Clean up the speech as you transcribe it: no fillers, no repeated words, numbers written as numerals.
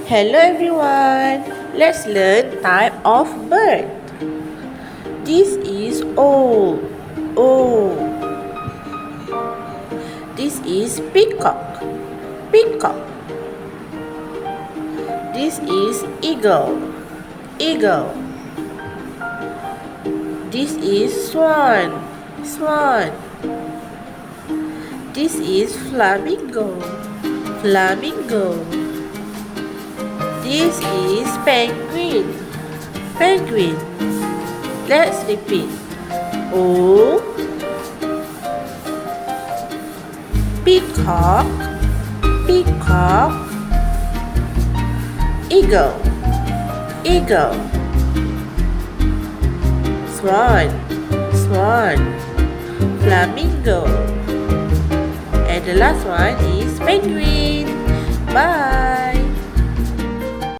Hello everyone. Let's learn type of bird. This is owl. O. This is peacock. Peacock. This is eagle. Eagle. This is swan. Swan. This is flamingo. Flamingo. This is penguin. Penguin. Let's repeat. O. Peacock. Peacock. Eagle. Eagle. Swan. Swan. Flamingo. And the last one is penguin. Bye.